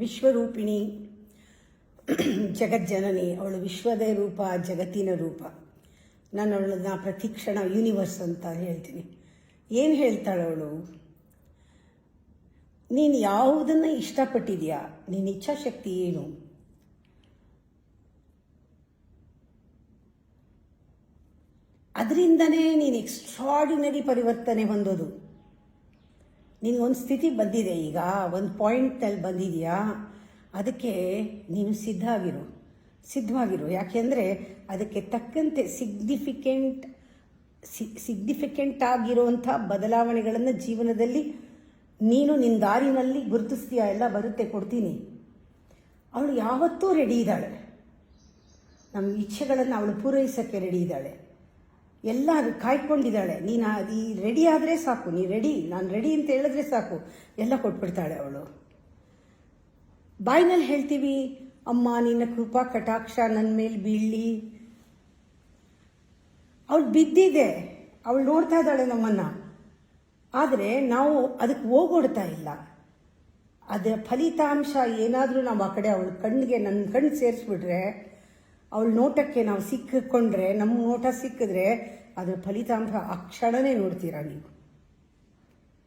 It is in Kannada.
ವಿಶ್ವರೂಪಿಣಿ ಜಗಜ್ಜನನಿ. ಅವಳು ವಿಶ್ವದ ರೂಪ, ಜಗತ್ತಿನ ರೂಪ. ನಾನು ಅವಳನ್ನ ಪ್ರತಿಕ್ಷಣ ಯೂನಿವರ್ಸ್ ಅಂತ ಹೇಳ್ತೀನಿ. ಏನು ಹೇಳ್ತಾಳೆ ಅವಳು? ನೀನು ಯಾವುದನ್ನು ಇಷ್ಟಪಟ್ಟಿದೆಯಾ, ನಿನ್ನ ಇಚ್ಛಾಶಕ್ತಿ ಏನು? ಅದರಿಂದನೇ ನೀನು ಎಕ್ಸ್ಟ್ರಾಡಿನರಿ ಪರಿವರ್ತನೆ ಹೊಂದೋದು. ನಿನಗೊಂದು ಸ್ಥಿತಿ ಬಂದಿದೆ, ಈಗ ಒಂದು ಪಾಯಿಂಟಲ್ಲಿ ಬಂದಿದೆಯಾ, ಅದಕ್ಕೆ ನೀನು ಸಿದ್ಧವಾಗಿರು. ಯಾಕೆಂದರೆ ಅದಕ್ಕೆ ತಕ್ಕಂತೆ ಸಿಗ್ನಿಫಿಕೆಂಟ್ ಆಗಿರುವಂಥ ಬದಲಾವಣೆಗಳನ್ನು ಜೀವನದಲ್ಲಿ ನೀನು ನಿನ್ನ ದಾರಿನಲ್ಲಿ ಗುರುತಿಸ್ತೀಯ. ಎಲ್ಲ ಬರುತ್ತೆ, ಕೊಡ್ತೀನಿ. ಅವಳು ಯಾವತ್ತೂ ರೆಡಿ ಇದ್ದಾಳೆ. ನಮ್ಮ ಇಚ್ಛೆಗಳನ್ನು ಅವಳು ಪೂರೈಸೋಕ್ಕೆ ರೆಡಿ ಇದ್ದಾಳೆ. ಎಲ್ಲ ಕಾಯ್ಕೊಂಡಿದ್ದಾಳೆ. ನೀನು ರೆಡಿ ಆದರೆ ಸಾಕು, ನಾನು ರೆಡಿ ಅಂತ ಹೇಳಿದ್ರೆ ಸಾಕು, ಎಲ್ಲ ಕೊಟ್ಬಿಡ್ತಾಳೆ ಅವಳು. ಬಾಯಿನಲ್ಲಿ ಹೇಳ್ತೀವಿ, ಅಮ್ಮ ನಿನ್ನ ಕೃಪಾ ಕಟಾಕ್ಷ ನನ್ನ ಮೇಲೆ ಬೀಳಲಿ. ಅವಳು ಬಿದ್ದಿದೆ, ಅವಳು ನೋಡ್ತಾ ಇದ್ದಾಳೆ ನಮ್ಮನ್ನು. ಆದರೆ ನಾವು ಅದಕ್ಕೆ ಹೋಗೋಡ್ತಾ ಇಲ್ಲ. ಅದರ ಫಲಿತಾಂಶ ಏನಾದರೂ ನಾವು ಆ ಕಡೆ ಅವಳ ಕಣ್ಣಿಗೆ ನನ್ನ ಕಣ್ಣು ಸೇರಿಸ್ಬಿಟ್ರೆ, ಅವಳ ನೋಟಕ್ಕೆ ನಾವು ಸಿಕ್ಕಿಕೊಂಡ್ರೆ, ನಮ್ಮ ನೋಟ ಸಿಕ್ಕಿದ್ರೆ ಅದರ ಫಲಿತಾಂಶ ಆ ಕ್ಷಣನೇ ನೋಡ್ತೀರಾ ನೀವು.